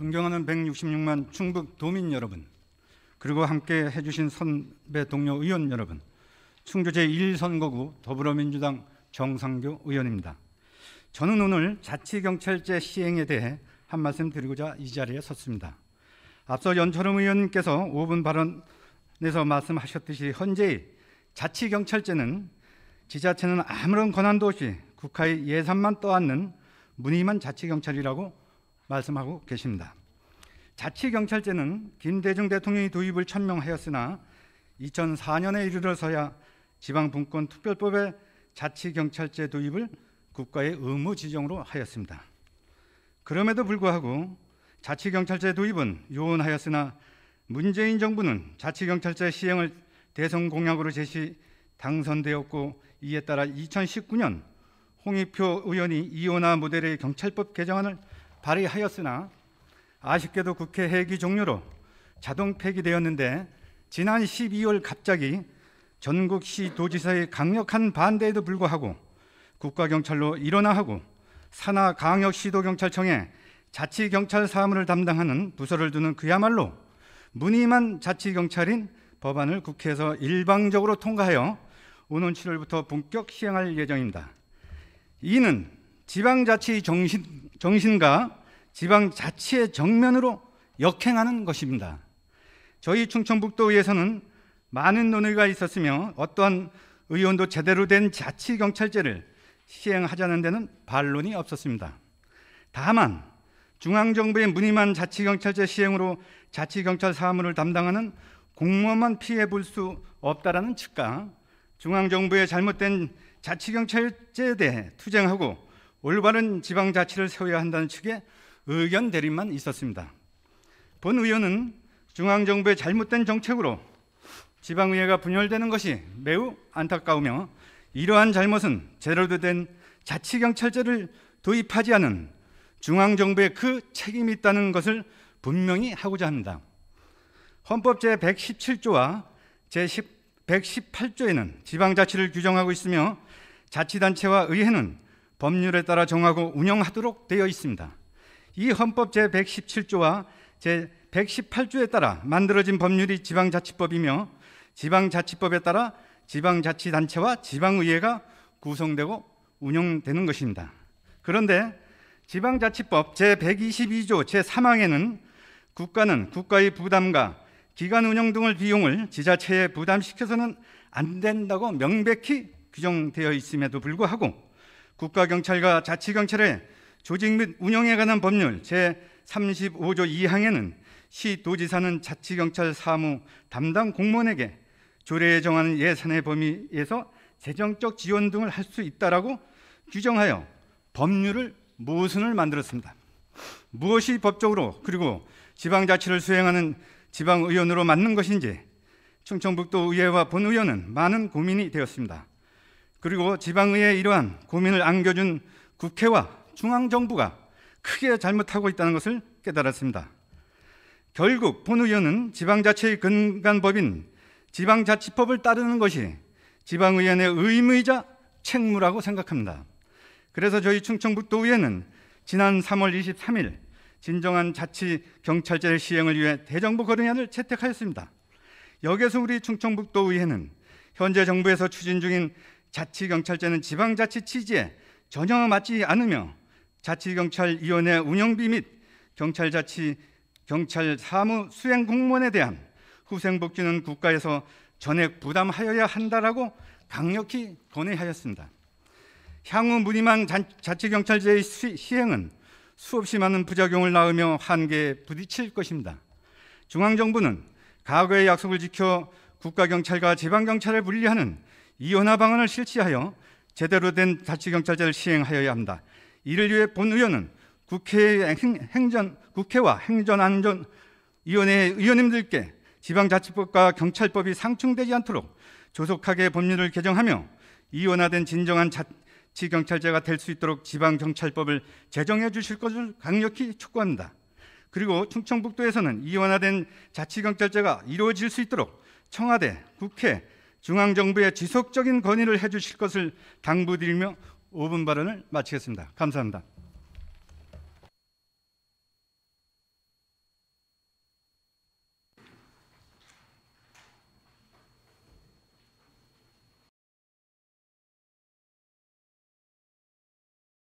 존경하는 166만 충북 도민 여러분, 그리고 함께 해주신 선배 동료 의원 여러분, 충주 제1선거구 더불어민주당 정상교 의원입니다. 저는 오늘 자치경찰제 시행에 대해 한 말씀 드리고자 이 자리에 섰습니다. 앞서 연철흠 의원님께서 5분 발언에서 말씀하셨듯이 현재의 자치경찰제는 지자체는 아무런 권한도 없이 국가의 예산만 떠안는 무늬만 자치경찰이라고 말씀하고 계십니다. 자치경찰제는 김대중 대통령이 도입을 천명하였으나 2004년에 이르러서야 지방분권특별법의 자치경찰제 도입을 국가의 의무 지정으로 하였습니다. 그럼에도 불구하고 자치경찰제 도입은 요원하였으나 문재인 정부는 자치경찰제 시행을 대선 공약으로 제시 당선되었고, 이에 따라 2019년 홍익표 의원이 이원화 모델의 경찰법 개정안을 발의하였으나 아쉽게도 국회 회기 종료로 자동 폐기되었는데, 지난 12월 갑자기 전국시 도지사의 강력한 반대에도 불구하고 국가경찰로 일원화하고 산하강역시도경찰청에 자치경찰 사무를 담당하는 부서를 두는 그야말로 무늬만 자치경찰인 법안을 국회에서 일방적으로 통과하여 오는 7월부터 본격 시행할 예정입니다. 이는 지방자치 정신과 지방자치의 정면으로 역행하는 것입니다. 저희 충청북도의회에서는 많은 논의가 있었으며 어떠한 의원도 제대로 된 자치경찰제를 시행하자는 데는 반론이 없었습니다. 다만 중앙정부의 무늬만 자치경찰제 시행으로 자치경찰 사무를 담당하는 공무원만 피해 볼 수 없다라는 측과 중앙정부의 잘못된 자치경찰제에 대해 투쟁하고 올바른 지방자치를 세워야 한다는 측의 의견 대립만 있었습니다. 본 의원은 중앙정부의 잘못된 정책으로 지방의회가 분열되는 것이 매우 안타까우며, 이러한 잘못은 제대로 된 자치경찰제를 도입하지 않은 중앙정부의 그 책임이 있다는 것을 분명히 하고자 합니다. 헌법 제117조와 제118조에는 지방자치를 규정하고 있으며 자치단체와 의회는 법률에 따라 정하고 운영하도록 되어 있습니다. 이 헌법 제117조와 제118조에 따라 만들어진 법률이 지방자치법이며, 지방자치법에 따라 지방자치단체와 지방의회가 구성되고 운영되는 것입니다. 그런데 지방자치법 제122조 제3항에는 국가는 국가의 부담과 기관 운영 등을 비용을 지자체에 부담시켜서는 안 된다고 명백히 규정되어 있음에도 불구하고 국가경찰과 자치경찰의 조직 및 운영에 관한 법률 제35조 2항에는 시도지사는 자치경찰 사무 담당 공무원에게 조례에 정하는 예산의 범위에서 재정적 지원 등을 할 수 있다라고 규정하여 법률을 모순을 만들었습니다. 무엇이 법적으로 그리고 지방자치를 수행하는 지방의원으로 맞는 것인지 충청북도 의회와 본의원은 많은 고민이 되었습니다. 그리고 지방의회의 이러한 고민을 안겨준 국회와 중앙정부가 크게 잘못하고 있다는 것을 깨달았습니다. 결국 본의원은 지방자치의 근간법인 지방자치법을 따르는 것이 지방의원의 의무이자 책무라고 생각합니다. 그래서 저희 충청북도의회는 지난 3월 23일 진정한 자치경찰제 시행을 위해 대정부 거론안을 채택하였습니다. 여기에서 우리 충청북도의회는 현재 정부에서 추진 중인 자치경찰제는 지방자치 취지에 전혀 맞지 않으며 자치경찰위원회 운영비 및 경찰 사무 수행 공무원에 대한 후생복지는 국가에서 전액 부담하여야 한다라고 강력히 건의하였습니다. 향후 무늬만 자치경찰제의 시행은 수없이 많은 부작용을 낳으며 한계에 부딪힐 것입니다. 중앙정부는 과거의 약속을 지켜 국가경찰과 지방경찰을 분리하는 이원화 방안을 실시하여 제대로 된 자치경찰제를 시행하여야 합니다. 이를 위해 본 의원은 국회와 행정안전위원회 의원님들께 지방자치법과 경찰법이 상충되지 않도록 조속하게 법률을 개정하며 이원화된 진정한 자치경찰제가 될 수 있도록 지방경찰법을 제정해 주실 것을 강력히 촉구합니다. 그리고 충청북도에서는 이원화된 자치경찰제가 이루어질 수 있도록 청와대, 국회, 중앙정부의 지속적인 건의를 해 주실 것을 당부드리며 5분 발언을 마치겠습니다. 감사합니다.